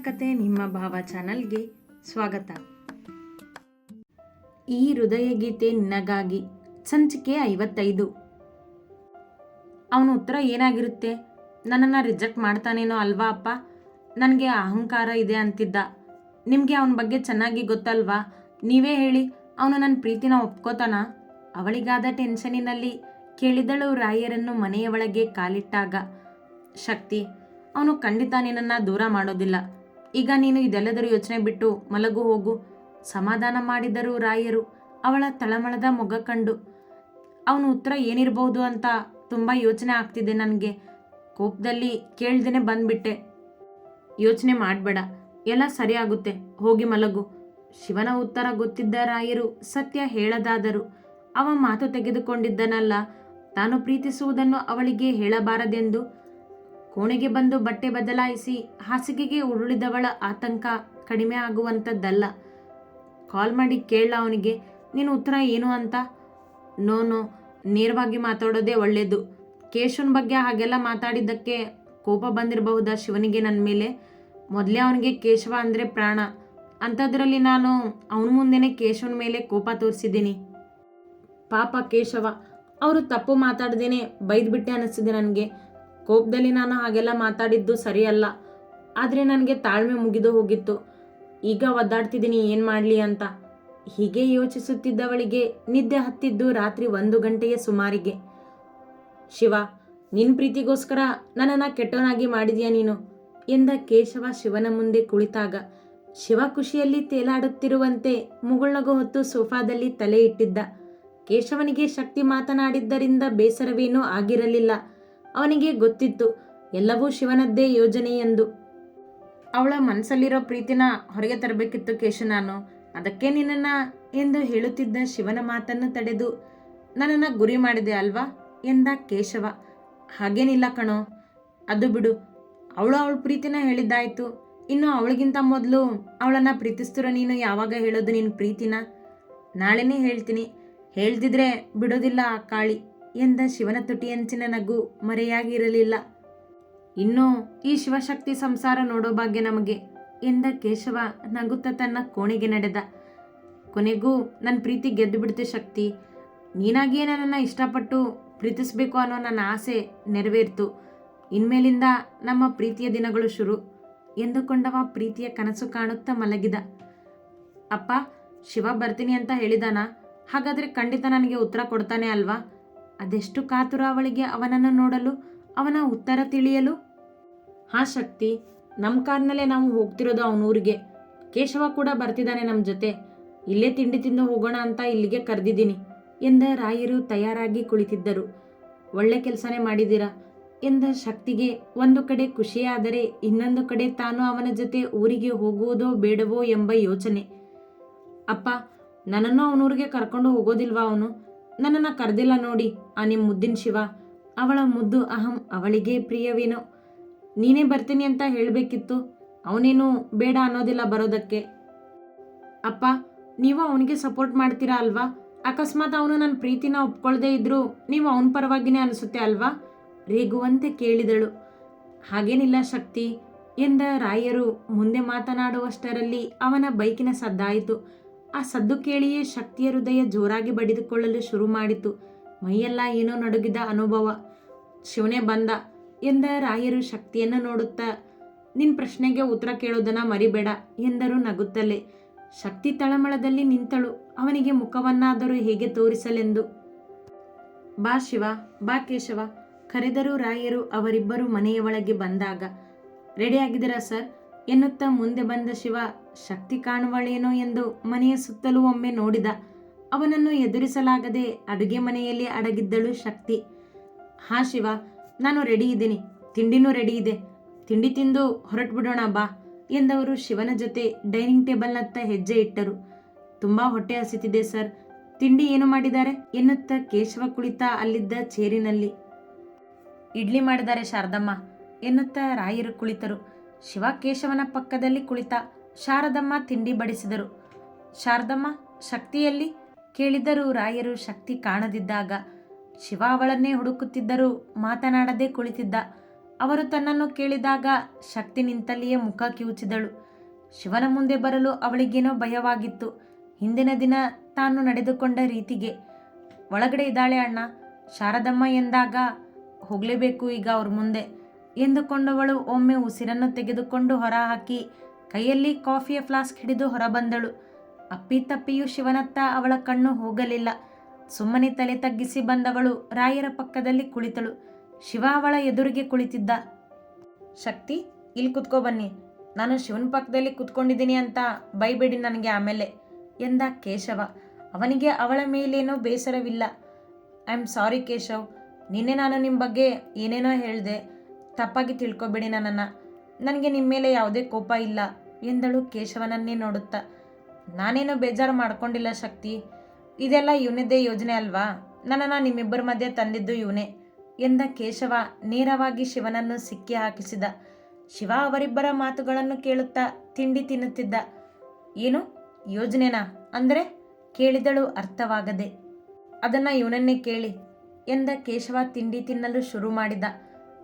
ಕತೆ ನಿಮ್ಮ ಭಾವ ಚಾನಲ್ಗೆ ಸ್ವಾಗತ. ಈ ಹೃದಯ ಗೀತೆ ನಿನಗಾಗಿ ಸಂಚಿಕೆ 55. ಅವನ ಉತ್ತರ ಏನಾಗಿರುತ್ತೆ? ನನ್ನನ್ನು ರಿಜೆಕ್ಟ್ ಮಾಡ್ತಾನೇನೋ ಅಲ್ವಾ ಅಪ್ಪ, ನನಗೆ ಅಹಂಕಾರ ಇದೆ ಅಂತಿದ್ದ. ನಿಮಗೆ ಅವನ ಬಗ್ಗೆ ಚೆನ್ನಾಗಿ ಗೊತ್ತಲ್ವಾ? ನೀವೇ ಹೇಳಿ, ಅವನು ನನ್ನ ಪ್ರೀತಿನ ಒಪ್ಕೋತಾನ? ಅವಳಿಗಾದ ಟೆನ್ಷನಿನಲ್ಲಿ ಕೇಳಿದಳು ರಾಯರನ್ನು ಮನೆಯ ಒಳಗೆ ಕಾಲಿಟ್ಟಾಗ. ಶಕ್ತಿ, ಅವನು ಖಂಡಿತ ನಿನ್ನನ್ನು ದೂರ ಮಾಡೋದಿಲ್ಲ. ಈಗ ನೀನು ಇದೆಲ್ಲದರೂ ಯೋಚನೆ ಬಿಟ್ಟು ಮಲಗು ಹೋಗು, ಸಮಾಧಾನ ಮಾಡಿದರು ರಾಯರು ಅವಳ ತಳಮಳದ ಮೊಗ ಕಂಡು. ಅವನ ಉತ್ತರ ಏನಿರಬಹುದು ಅಂತ ತುಂಬ ಯೋಚನೆ ಆಗ್ತಿದೆ ನನಗೆ. ಕೋಪದಲ್ಲಿ ಕೇಳ್ದೇನೆ ಬಂದ್ಬಿಟ್ಟೆ. ಯೋಚನೆ ಮಾಡಬೇಡ, ಎಲ್ಲ ಸರಿಯಾಗುತ್ತೆ, ಹೋಗಿ ಮಲಗು. ಶಿವನ ಉತ್ತರ ಗೊತ್ತಿದ್ದ ರಾಯರು ಸತ್ಯ ಹೇಳದಾದರು. ಅವ ಮಾತು ತೆಗೆದುಕೊಂಡಿದ್ದನಲ್ಲ, ತಾನು ಪ್ರೀತಿಸುವುದನ್ನು ಅವಳಿಗೆ ಹೇಳಬಾರದೆಂದು. ಕೋಣೆಗೆ ಬಂದು ಬಟ್ಟೆ ಬದಲಾಯಿಸಿ ಹಾಸಿಗೆಗೆ ಉರುಳಿದವಳ ಆತಂಕ ಕಡಿಮೆ ಆಗುವಂಥದ್ದಲ್ಲ. ಕಾಲ್ ಮಾಡಿ ಕೇಳ ಅವನಿಗೆ, ನಿನ್ನ ಉತ್ತರ ಏನು ಅಂತ. ನೋ, ನೇರವಾಗಿ ಮಾತಾಡೋದೇ ಒಳ್ಳೆಯದು. ಕೇಶವನ ಬಗ್ಗೆ ಹಾಗೆಲ್ಲ ಮಾತಾಡಿದ್ದಕ್ಕೆ ಕೋಪ ಬಂದಿರಬಹುದಾ ಶಿವನಿಗೆ ನನ್ನ ಮೇಲೆ? ಮೊದಲೇ ಅವನಿಗೆ ಕೇಶವ ಅಂದರೆ ಪ್ರಾಣ. ಅಂಥದ್ರಲ್ಲಿ ನಾನು ಅವನ ಮುಂದೆನೇ ಕೇಶವನ ಮೇಲೆ ಕೋಪ ತೋರಿಸಿದ್ದೀನಿ. ಪಾಪ ಕೇಶವ, ಅವರು ತಪ್ಪು ಮಾತಾಡ್ದೇನೆ ಬೈದ್ಬಿಟ್ಟೆ ಅನ್ನಿಸ್ತಿದೆ ನನಗೆ. ಕೋಪದಲ್ಲಿ ನಾನು ಹಾಗೆಲ್ಲ ಮಾತಾಡಿದ್ದು ಸರಿಯಲ್ಲ, ಆದರೆ ನನಗೆ ತಾಳ್ಮೆ ಮುಗಿದು ಹೋಗಿತ್ತು. ಈಗ ಒದ್ದಾಡ್ತಿದ್ದೀನಿ ಏನು ಮಾಡಲಿ ಅಂತ. ಹೀಗೆ ಯೋಚಿಸುತ್ತಿದ್ದವಳಿಗೆ ನಿದ್ದೆ ಹತ್ತಿದ್ದು ರಾತ್ರಿ 1 ಗಂಟೆಯ ಸುಮಾರಿಗೆ. ಶಿವ, ನಿನ್ನ ಪ್ರೀತಿಗೋಸ್ಕರ ನನ್ನನ್ನು ಕೆಟ್ಟವನಾಗಿ ಮಾಡಿದೀಯ ನೀನು ಎಂದ ಕೇಶವ ಶಿವನ ಮುಂದೆ ಕುಳಿತಾಗ. ಶಿವ ಖುಷಿಯಲ್ಲಿ ತೇಲಾಡುತ್ತಿರುವಂತೆ ಮುಗುಳ್ನಗು ಹೊತ್ತು ಸೋಫಾದಲ್ಲಿ ತಲೆ ಇಟ್ಟಿದ್ದ. ಕೇಶವನಿಗೆ ಶಕ್ತಿ ಮಾತನಾಡಿದ್ದರಿಂದ ಬೇಸರವೇನೂ ಆಗಿರಲಿಲ್ಲ. ಅವನಿಗೆ ಗೊತ್ತಿತ್ತು ಎಲ್ಲವೂ ಶಿವನದ್ದೇ ಯೋಜನೆ ಎಂದು. ಅವಳ ಮನಸ್ಸಲ್ಲಿರೋ ಪ್ರೀತಿನ ಹೊರಗೆ ತರಬೇಕಿತ್ತು ಕೇಶವ ನಾನು, ಅದಕ್ಕೆ ನಿನ್ನನ್ನು ಎಂದು ಹೇಳುತ್ತಿದ್ದ ಶಿವನ ಮಾತನ್ನು ತಡೆದು, ನನ್ನನ್ನು ಗುರಿ ಮಾಡಿದೆ ಅಲ್ವಾ ಎಂದ ಕೇಶವ. ಹಾಗೇನಿಲ್ಲ ಕಣೋ, ಅದು ಬಿಡು. ಅವಳ ಪ್ರೀತಿನ ಹೇಳಿದ್ದಾಯ್ತು, ಇನ್ನು ಅವಳಿಗಿಂತ ಮೊದಲು ಅವಳನ್ನು ಪ್ರೀತಿಸ್ತಿರೋ ನೀನು ಯಾವಾಗ ಹೇಳೋದು ನಿನ್ನ ಪ್ರೀತಿನ? ನಾಳೆನೇ ಹೇಳ್ತೀನಿ, ಹೇಳ್ದಿದ್ರೆ ಬಿಡೋದಿಲ್ಲ ಆ ಕಾಳಿ ಎಂದ ಶಿವನ ತುಟಿಯಂಚಿನ ನಗು ಮರೆಯಾಗಿರಲಿಲ್ಲ. ಇನ್ನೂ ಈ ಶಿವಶಕ್ತಿ ಸಂಸಾರ ನೋಡೋ ಭಾಗ್ಯ ನಮಗೆ ಎಂದ ಕೇಶವ ನಗುತ್ತಾ ತನ್ನ ಕೋಣೆಗೆ ನಡೆದ. ಕೊನೆಗೂ ನನ್ನ ಪ್ರೀತಿ ಗೆದ್ದು ಬಿಡ್ತು ಶಕ್ತಿ. ನೀನಾಗಿಯೇ ನನ್ನನ್ನು ಇಷ್ಟಪಟ್ಟು ಪ್ರೀತಿಸಬೇಕು ಅನ್ನೋ ನನ್ನ ಆಸೆ ನೆರವೇರ್ತು. ಇನ್ಮೇಲಿಂದ ನಮ್ಮ ಪ್ರೀತಿಯ ದಿನಗಳು ಶುರು ಎಂದುಕೊಂಡವ ಪ್ರೀತಿಯ ಕನಸು ಕಾಣುತ್ತಾ ಮಲಗಿದ. ಅಪ್ಪ, ಶಿವ ಬರ್ತೀನಿ ಅಂತ ಹೇಳಿದಾನ? ಹಾಗಾದರೆ ಖಂಡಿತ ನನಗೆ ಉತ್ತರ ಕೊಡ್ತಾನೆ ಅಲ್ವಾ? ಅದೆಷ್ಟು ಕಾತುರ ಅವಳಿಗೆ ಅವನನ್ನು ನೋಡಲು, ಅವನ ಉತ್ತರ ತಿಳಿಯಲು. ಹಾಂ ಶಕ್ತಿ, ನಮ್ಮ ಕಾರ್ನಲ್ಲೇ ನಾವು ಹೋಗ್ತಿರೋದು ಅವನೂರಿಗೆ. ಕೇಶವ ಕೂಡ ಬರ್ತಿದ್ದಾನೆ ನಮ್ಮ ಜೊತೆ. ಇಲ್ಲೇ ತಿಂಡಿ ತಿಂದು ಹೋಗೋಣ ಅಂತ ಇಲ್ಲಿಗೆ ಕರೆದಿದ್ದೀನಿ ಎಂದ ರಾಯರು ತಯಾರಾಗಿ ಕುಳಿತಿದ್ದರು. ಒಳ್ಳೆ ಕೆಲಸನೇ ಮಾಡಿದ್ದೀರಾ ಎಂದ ಶಕ್ತಿಗೆ ಒಂದು ಕಡೆ ಖುಷಿಯಾದರೆ ಇನ್ನೊಂದು ಕಡೆ ತಾನು ಅವನ ಜೊತೆ ಊರಿಗೆ ಹೋಗುವುದೋ ಬೇಡವೋ ಎಂಬ ಯೋಚನೆ. ಅಪ್ಪ, ನನ್ನನ್ನು ಅವನೂರಿಗೆ ಕರ್ಕೊಂಡು ಹೋಗೋದಿಲ್ವಾ ಅವನು? ನನ್ನನ್ನು ಕರೆದಿಲ್ಲ ನೋಡಿ ಆ ನಿಮ್ಮ ಮುದ್ದಿನ ಶಿವ. ಅವಳ ಮುದ್ದು ಅಹಂ ಅವಳಿಗೆ ಪ್ರಿಯವೇನೋ. ನೀನೇ ಬರ್ತೀನಿ ಅಂತ ಹೇಳಬೇಕಿತ್ತು, ಅವನೇನು ಬೇಡ ಅನ್ನೋದಿಲ್ಲ ಬರೋದಕ್ಕೆ. ಅಪ್ಪ, ನೀವು ಅವನಿಗೆ ಸಪೋರ್ಟ್ ಮಾಡ್ತೀರಾ ಅಲ್ವಾ? ಅಕಸ್ಮಾತ್ ಅವನು ನನ್ನ ಪ್ರೀತಿನ ಒಪ್ಕೊಳ್ದೇ ಇದ್ರೂ ನೀವು ಅವನ ಪರವಾಗಿನೇ ಅನಿಸುತ್ತೆ ಅಲ್ವಾ? ರೇಗುವಂತೆ ಕೇಳಿದಳು. ಹಾಗೇನಿಲ್ಲ ಶಕ್ತಿ ಎಂದ ರಾಯರು ಮುಂದೆ ಮಾತನಾಡುವಷ್ಟರಲ್ಲಿ ಅವನ ಬೈಕಿನ ಸದ್ದಾಯಿತು. ಆ ಸದ್ದು ಕೇಳಿಯೇ ಶಕ್ತಿಯ ಹೃದಯ ಜೋರಾಗಿ ಬಡಿದುಕೊಳ್ಳಲು ಶುರು ಮಾಡಿತು. ಮೈಯೆಲ್ಲ ಏನೋ ನಡುಗಿದ ಅನುಭವ. ಶಿವನೇ ಬಂದ ಎಂದ ರಾಯರು ಶಕ್ತಿಯನ್ನು ನೋಡುತ್ತಾ, ನಿನ್ನ ಪ್ರಶ್ನೆಗೆ ಉತ್ತರ ಕೇಳೋದನ್ನು ಮರಿಬೇಡ ಎಂದರು ನಗುತ್ತಲೇ. ಶಕ್ತಿ ತಳಮಳದಲ್ಲಿ ನಿಂತಳು. ಅವನಿಗೆ ಮುಖವನ್ನಾದರೂ ಹೇಗೆ ತೋರಿಸಲೆಂದು. ಬಾ ಶಿವ, ಬಾ ಕೇಶವ ಕರೆದರು ರಾಯರು ಅವರಿಬ್ಬರು ಮನೆಯ ಒಳಗೆ ಬಂದಾಗ. ರೆಡಿಯಾಗಿದ್ದೀರಾ ಸರ್ ಎನ್ನುತ್ತಾ ಮುಂದೆ ಬಂದ ಶಿವ ಶಕ್ತಿ ಕಾಣುವಳೇನೋ ಎಂದು ಮನೆಯ ಸುತ್ತಲೂ ಒಮ್ಮೆ ನೋಡಿದ. ಅವನನ್ನು ಎದುರಿಸಲಾಗದೆ ಅಡುಗೆ ಮನೆಯಲ್ಲಿ ಅಡಗಿದ್ದಳು ಶಕ್ತಿ. ಹಾಂ ಶಿವ, ನಾನು ರೆಡಿ ಇದ್ದೀನಿ, ತಿಂಡಿನೂ ರೆಡಿ ಇದೆ, ತಿಂಡಿ ತಿಂದು ಹೊರಟು ಬಿಡೋಣ ಬಾ ಎಂದವರು ಶಿವನ ಜೊತೆ ಡೈನಿಂಗ್ ಟೇಬಲ್ನತ್ತ ಹೆಜ್ಜೆ ಇಟ್ಟರು. ತುಂಬ ಹೊಟ್ಟೆ ಹಸಿತಿದೆ ಸರ್, ತಿಂಡಿ ಏನು ಮಾಡಿದ್ದಾರೆ ಎನ್ನುತ್ತಾ ಕೇಶವ ಕುಳಿತ ಅಲ್ಲಿದ್ದ ಚೇರಿನಲ್ಲಿ. ಇಡ್ಲಿ ಮಾಡಿದ್ದಾರೆ ಶಾರದಮ್ಮ ಎನ್ನುತ್ತಾ ರಾಯರು ಕುಳಿತರು. ಶಿವ ಕೇಶವನ ಪಕ್ಕದಲ್ಲಿ ಕುಳಿತ. ಶಾರದಮ್ಮ ತಿಂಡಿ ಬಡಿಸಿದರು. ಶಾರದಮ್ಮ, ಶಕ್ತಿಯಲ್ಲಿ ಕೇಳಿದರು ರಾಯರು ಶಕ್ತಿ ಕಾಣದಿದ್ದಾಗ. ಶಿವ ಅವಳನ್ನೇ ಹುಡುಕುತ್ತಿದ್ದರೂ ಮಾತನಾಡದೆ ಕುಳಿತಿದ್ದ. ಅವರು ತನ್ನನ್ನು ಕೇಳಿದಾಗ ಶಕ್ತಿ ನಿಂತಲ್ಲಿಯೇ ಮುಖ ಕಿವುಚಿದಳು. ಶಿವನ ಮುಂದೆ ಬರಲು ಅವಳಿಗೇನೋ ಭಯವಾಗಿತ್ತು. ಹಿಂದಿನ ದಿನ ತಾನು ನಡೆದುಕೊಂಡ ರೀತಿಗೆ. ಒಳಗಡೆ ಇದ್ದಾಳೆ ಅಣ್ಣ, ಶಾರದಮ್ಮ ಎಂದಾಗ ಹೋಗಲೇಬೇಕು ಈಗ ಅವ್ರ ಮುಂದೆ ಎಂದುಕೊಂಡವಳು ಒಮ್ಮೆ ಉಸಿರನ್ನು ತೆಗೆದುಕೊಂಡು ಹೊರ ಹಾಕಿ ಕೈಯಲ್ಲಿ ಕಾಫಿಯ ಫ್ಲಾಸ್ಕ್ ಹಿಡಿದು ಹೊರಬಂದಳು. ಅಪ್ಪಿತಪ್ಪಿಯೂ ಶಿವನತ್ತ ಅವಳ ಕಣ್ಣು ಹೋಗಲಿಲ್ಲ. ಸುಮ್ಮನೆ ತಲೆ ತಗ್ಗಿಸಿ ಬಂದವಳು ರಾಯರ ಪಕ್ಕದಲ್ಲಿ ಕುಳಿತಳು. ಶಿವ ಅವಳ ಎದುರಿಗೆ ಕುಳಿತಿದ್ದ. ಶಕ್ತಿ, ಇಲ್ಲಿ ಕುತ್ಕೋ ಬನ್ನಿ. ನಾನು ಶಿವನ ಪಕ್ಕದಲ್ಲಿ ಕುತ್ಕೊಂಡಿದ್ದೀನಿ ಅಂತ ಬೈಬೇಡಿ ನನಗೆ ಆಮೇಲೆ ಎಂದ ಕೇಶವ. ಅವನಿಗೆ ಅವಳ ಮೇಲೇನೋ ಬೇಸರವಿಲ್ಲ. ಐ ಆಮ್ ಸಾರಿ ಕೇಶವ್, ನಿನ್ನೆ ನಾನು ನಿಮ್ಮ ಬಗ್ಗೆ ಏನೇನೋ ಹೇಳಿದೆ, ತಪ್ಪಾಗಿ ತಿಳ್ಕೊಬೇಡಿ ನನ್ನನ್ನು. ನನಗೆ ನಿಮ್ಮ ಮೇಲೆ ಯಾವುದೇ ಕೋಪ ಇಲ್ಲ ಎಂದಳು ಕೇಶವನನ್ನೇ ನೋಡುತ್ತಾ. ನಾನೇನೋ ಬೇಜಾರು ಮಾಡ್ಕೊಂಡಿಲ್ಲ ಶಕ್ತಿ, ಇದೆಲ್ಲ ಇವನದ್ದೇ ಯೋಜನೆ ಅಲ್ವಾ, ನನ್ನನ್ನು ನಿಮ್ಮಿಬ್ಬರ ಮಧ್ಯೆ ತಂದಿದ್ದು ಇವನೇ ಎಂದ ಕೇಶವ ನೇರವಾಗಿ ಶಿವನನ್ನು ಸಿಕ್ಕಿ ಹಾಕಿಸಿದ. ಶಿವ ಅವರಿಬ್ಬರ ಮಾತುಗಳನ್ನು ಕೇಳುತ್ತಾ ತಿಂಡಿ ತಿನ್ನುತ್ತಿದ್ದ. ಏನು ಯೋಜನೆನಾ ಅಂದರೆ ಕೇಳಿದಳು ಅರ್ಥವಾಗದೆ. ಅದನ್ನು ಇವನನ್ನೇ ಕೇಳಿ ಎಂದ ಕೇಶವ ತಿಂಡಿ ತಿನ್ನಲು ಶುರು ಮಾಡಿದ.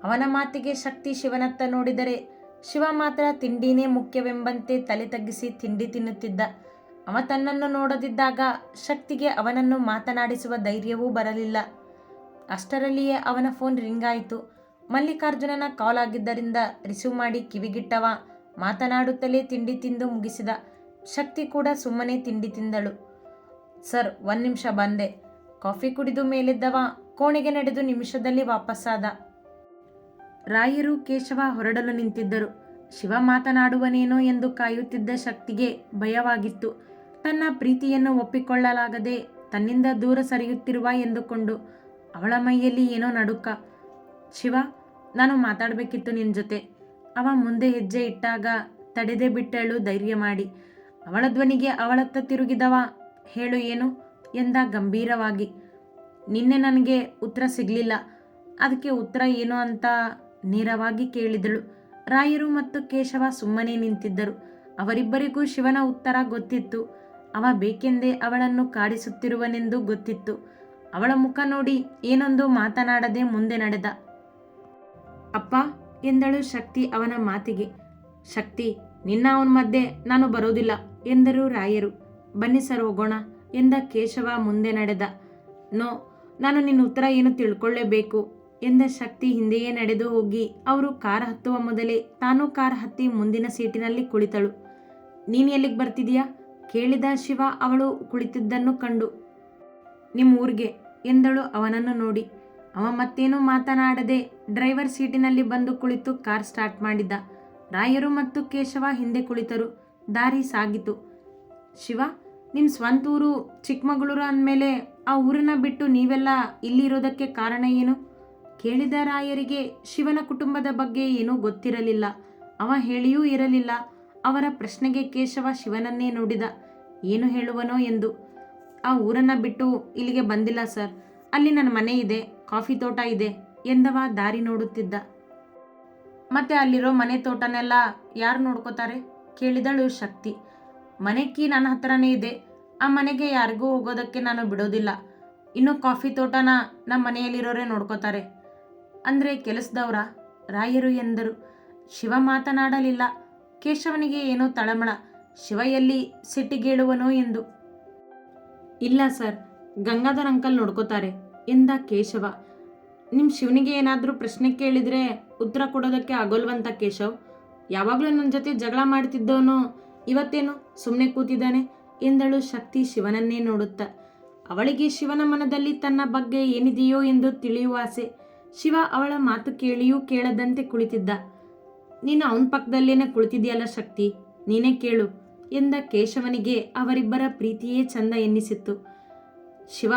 ಅವನ ಮಾತಿಗೆ ಶಕ್ತಿ ಶಿವನತ್ತ ನೋಡಿದರೆ ಶಿವ ಮಾತ್ರ ತಿಂಡಿನೇ ಮುಖ್ಯವೆಂಬಂತೆ ತಲೆ ತಗ್ಗಿಸಿ ತಿಂಡಿ ತಿನ್ನುತ್ತಿದ್ದ. ಅವ ತನ್ನನ್ನು ನೋಡದಿದ್ದಾಗ ಶಕ್ತಿಗೆ ಅವನನ್ನು ಮಾತನಾಡಿಸುವ ಧೈರ್ಯವೂ ಬರಲಿಲ್ಲ. ಅಷ್ಟರಲ್ಲಿಯೇ ಅವನ ಫೋನ್ ರಿಂಗ್ ಆಯಿತು. ಮಲ್ಲಿಕಾರ್ಜುನನ ಕಾಲ್ ಆಗಿದ್ದರಿಂದ ರಿಸೀವ್ ಮಾಡಿ ಕಿವಿಗಿಟ್ಟವ ಮಾತನಾಡುತ್ತಲೇ ತಿಂಡಿ ತಿಂದು ಮುಗಿಸಿದ. ಶಕ್ತಿ ಕೂಡ ಸುಮ್ಮನೆ ತಿಂಡಿ ತಿಂದಳು. ಸರ್, 1 ನಿಮಿಷ ಬಂದೆ. ಕಾಫಿ ಕುಡಿದು ಮೇಲಿದ್ದವ ಕೋಣೆಗೆ ನಡೆದು ನಿಮಿಷದಲ್ಲಿ ವಾಪಸ್ಸಾದ. ರಾಯರು ಕೇಶವ ಹೊರಡಲು ನಿಂತಿದ್ದರು. ಶಿವ ಮಾತನಾಡುವನೇನೋ ಎಂದು ಕಾಯುತ್ತಿದ್ದ ಶಕ್ತಿಗೆ ಭಯವಾಗಿತ್ತು. ತನ್ನ ಪ್ರೀತಿಯನ್ನು ಒಪ್ಪಿಕೊಳ್ಳಲಾಗದೆ ತನ್ನಿಂದ ದೂರ ಸರಿಯುತ್ತಿರುವ ಎಂದುಕೊಂಡು ಅವಳ ಮೈಯಲ್ಲಿ ಏನೋ ನಡುಕ. ಶಿವ, ನಾನು ಮಾತಾಡಬೇಕಿತ್ತು ನಿನ್ನ ಜೊತೆ. ಅವ ಮುಂದೆ ಹೆಜ್ಜೆ ಇಟ್ಟಾಗ ತಡೆದೇ ಬಿಟ್ಟಳು ಧೈರ್ಯ ಮಾಡಿ. ಅವಳ ಧ್ವನಿಗೆ ಅವಳತ್ತ ತಿರುಗಿದವ, ಹೇಳು ಏನು ಎಂದ ಗಂಭೀರವಾಗಿ. ನಿನ್ನೆ ನನಗೆ ಉತ್ತರ ಸಿಗಲಿಲ್ಲ, ಅದಕ್ಕೆ ಉತ್ತರ ಏನು ಅಂತ ನೇರವಾಗಿ ಕೇಳಿದಳು. ರಾಯರು ಮತ್ತು ಕೇಶವ ಸುಮ್ಮನೆ ನಿಂತಿದ್ದರು. ಅವರಿಬ್ಬರಿಗೂ ಶಿವನ ಉತ್ತರ ಗೊತ್ತಿತ್ತು. ಅವ ಬೇಕೆಂದೇ ಅವಳನ್ನು ಕಾಡಿಸುತ್ತಿರುವನೆಂದು ಗೊತ್ತಿತ್ತು. ಅವಳ ಮುಖ ನೋಡಿ ಏನೊಂದು ಮಾತನಾಡದೆ ಮುಂದೆ ನಡೆದ. ಅಪ್ಪ ಎಂದಳು ಶಕ್ತಿ ಅವನ ಮಾತಿಗೆ. ಶಕ್ತಿ, ನಿನ್ನ ಅವನ ಮಧ್ಯೆ ನಾನು ಬರೋದಿಲ್ಲ ಎಂದರು ರಾಯರು. ಬನ್ನಿ ಸರ್, ಹೋಗೋಣ ಎಂದ ಕೇಶವ ಮುಂದೆ ನಡೆದ. ನೋ, ನಾನು ನಿನ್ನ ಉತ್ತರ ಏನು ತಿಳ್ಕೊಳ್ಳೇಬೇಕು ಎಂದ ಶಕ್ತಿ ಹಿಂದೆಯೇ ನಡೆದು ಹೋಗಿ ಅವರು ಕಾರ್ ಹತ್ತುವ ಮೊದಲೇ ತಾನೂ ಕಾರ್ ಹತ್ತಿ ಮುಂದಿನ ಸೀಟಿನಲ್ಲಿ ಕುಳಿತಳು. ನೀನು ಎಲ್ಲಿಗೆ ಬರ್ತಿದೀಯಾ ಕೇಳಿದ ಶಿವ ಅವಳು ಕುಳಿತಿದ್ದನ್ನು ಕಂಡು. ನಿಮ್ಮ ಊರಿಗೆ ಎಂದಳು ಅವನನ್ನು ನೋಡಿ. ಅವ ಮತ್ತೇನೂ ಮಾತನಾಡದೆ ಡ್ರೈವರ್ ಸೀಟಿನಲ್ಲಿ ಬಂದು ಕುಳಿತು ಕಾರ್ ಸ್ಟಾರ್ಟ್ ಮಾಡಿದ್ದ. ರಾಯರು ಮತ್ತು ಕೇಶವ ಹಿಂದೆ ಕುಳಿತರು. ದಾರಿ ಸಾಗಿತು. ಶಿವ, ನಿಮ್ಮ ಸ್ವಂತ ಊರು ಚಿಕ್ಕಮಗಳೂರು ಅಂದಮೇಲೆ ಆ ಊರನ್ನ ಬಿಟ್ಟು ನೀವೆಲ್ಲ ಇಲ್ಲಿರೋದಕ್ಕೆ ಕಾರಣ ಏನು ಕೇಳಿದ ರಾಯರಿಗೆ ಶಿವನ ಕುಟುಂಬದ ಬಗ್ಗೆ ಏನೂ ಗೊತ್ತಿರಲಿಲ್ಲ. ಅವ ಹೇಳಿಯೂ ಇರಲಿಲ್ಲ. ಅವರ ಪ್ರಶ್ನೆಗೆ ಕೇಶವ ಶಿವನನ್ನೇ ನೋಡಿದ, ಏನು ಹೇಳುವನೋ ಎಂದು. ಆ ಊರನ್ನು ಬಿಟ್ಟು ಇಲ್ಲಿಗೆ ಬಂದಿಲ್ಲ ಸರ್, ಅಲ್ಲಿ ನನ್ನ ಮನೆ ಇದೆ, ಕಾಫಿ ತೋಟ ಇದೆ ಎಂದವ ದಾರಿ ನೋಡುತ್ತಿದ್ದ. ಮತ್ತೆ ಅಲ್ಲಿರೋ ಮನೆ ತೋಟನೆಲ್ಲ ಯಾರು ನೋಡ್ಕೋತಾರೆ ಕೇಳಿದಳು ಶಕ್ತಿ. ಮನೆ ಕೀ ನನ್ನ ಹತ್ರನೇ ಇದೆ, ಆ ಮನೆಗೆ ಯಾರಿಗೂ ಹೋಗೋದಕ್ಕೆ ನಾನು ಬಿಡೋದಿಲ್ಲ. ಇನ್ನು ಕಾಫಿ ತೋಟನ ನಮ್ಮ ಮನೆಯಲ್ಲಿರೋರೇ ನೋಡ್ಕೋತಾರೆ. ಅಂದರೆ ಕೆಲಸದವರ ರಾಯರು ಎಂದರು. ಶಿವ ಮಾತನಾಡಲಿಲ್ಲ. ಕೇಶವನಿಗೆ ಏನೋ ತಳಮಳ, ಶಿವ ಎಲ್ಲಿ ಸಿಟ್ಟಿಗೇಳುವನೋ ಎಂದು. ಇಲ್ಲ ಸರ್, ಗಂಗಾಧರ್ ಅಂಕಲ್ ನೋಡ್ಕೋತಾರೆ ಎಂದ ಕೇಶವ. ನಿಮ್ಮ ಶಿವನಿಗೆ ಏನಾದರೂ ಪ್ರಶ್ನೆ ಕೇಳಿದರೆ ಉತ್ತರ ಕೊಡೋದಕ್ಕೆ ಆಗೋಲ್ವಂತ ಕೇಶವ್. ಯಾವಾಗಲೂ ನನ್ನ ಜೊತೆ ಜಗಳ ಮಾಡ್ತಿದ್ದವನು ಇವತ್ತೇನು ಸುಮ್ಮನೆ ಕೂತಿದ್ದಾನೆ ಎಂದಳು ಶಕ್ತಿ ಶಿವನನ್ನೇ ನೋಡುತ್ತಾ. ಅವಳಿಗೆ ಶಿವನ ಮನದಲ್ಲಿ ತನ್ನ ಬಗ್ಗೆ ಏನಿದೆಯೋ ಎಂದು ತಿಳಿಯುವ ಆಸೆ. ಶಿವ ಅವಳ ಮಾತು ಕೇಳಿಯೂ ಕೇಳದಂತೆ ಕುಳಿತಿದ್ದ. ನೀನು ಅವನ ಪಕ್ಕದಲ್ಲೇನೆ ಕುಳಿತಿದೆಯಲ್ಲ ಶಕ್ತಿ, ನೀನೇ ಕೇಳು ಎಂದ ಕೇಶವನಿಗೆ ಅವರಿಬ್ಬರ ಪ್ರೀತಿಯೇ ಚಂದ ಎನ್ನಿಸಿತ್ತು. ಶಿವ,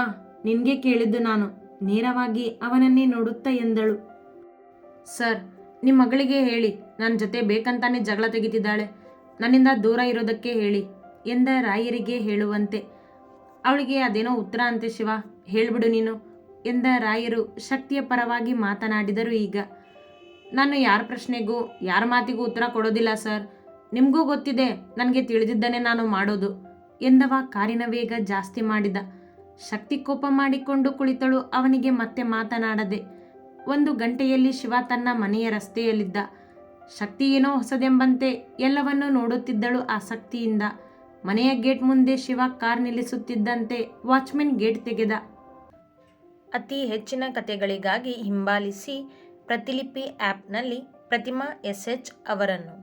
ನಿನಗೆ ಕೇಳಿದ್ದು ನಾನು ನೇರವಾಗಿ ಅವನನ್ನೇ ನೋಡುತ್ತಾ ಎಂದಳು. ಸರ್, ನಿಮ್ಮ ಮಗಳಿಗೆ ಹೇಳಿ ನನ್ನ ಜೊತೆ ಬೇಕಂತಾನೆ ಜಗಳ ತೆಗಿತಿದ್ದಾಳೆ, ನನ್ನಿಂದ ದೂರ ಇರೋದಕ್ಕೆ ಹೇಳಿ ಎಂದ ರಾಯರಿಗೆ ಹೇಳುವಂತೆ. ಅವಳಿಗೆ ಅದೇನೋ ಉತ್ತರ ಅಂತೆ ಶಿವ, ಹೇಳ್ಬಿಡು ನೀನು ಎಂದ ರಾಯರು ಶಕ್ತಿಯ ಪರವಾಗಿ ಮಾತನಾಡಿದರು. ಈಗ ನಾನು ಯಾರ ಪ್ರಶ್ನೆಗೂ ಯಾರ ಮಾತಿಗೂ ಉತ್ತರ ಕೊಡೋದಿಲ್ಲ ಸರ್, ನಿಮಗೂ ಗೊತ್ತಿದೆ ನನಗೆ ತಿಳಿದಿದ್ದನೇ ನಾನು ಮಾಡೋದು ಎಂದವ ಕಾರಿನ ವೇಗ ಜಾಸ್ತಿ ಮಾಡಿದ. ಶಕ್ತಿ ಕೋಪ ಮಾಡಿಕೊಂಡು ಕುಳಿತಳು. ಅವನಿಗೆ ಮತ್ತೆ ಮಾತನಾಡದೆ. 1 ಗಂಟೆಯಲ್ಲಿ ಶಿವ ತನ್ನ ಮನೆಯ ರಸ್ತೆಯಲ್ಲಿದ್ದ. ಶಕ್ತಿ ಏನೋ ಹೊಸದೆಂಬಂತೆ ಎಲ್ಲವನ್ನೂ ನೋಡುತ್ತಿದ್ದಳು ಆಸಕ್ತಿಯಿಂದ. ಮನೆಯ ಗೇಟ್ ಮುಂದೆ ಶಿವ ಕಾರ್ ನಿಲ್ಲಿಸುತ್ತಿದ್ದಂತೆ ವಾಚ್ಮೆನ್ ಗೇಟ್ ತೆಗೆದ. ಅತಿ ಹೆಚ್ಚಿನ ಕಥೆಗಳಿಗಾಗಿ ಹಿಂಬಾಲಿಸಿ ಪ್ರತಿಲಿಪಿ ಆ್ಯಪ್ನಲ್ಲಿ ಪ್ರತಿಮಾ SH ಅವರನ್ನು.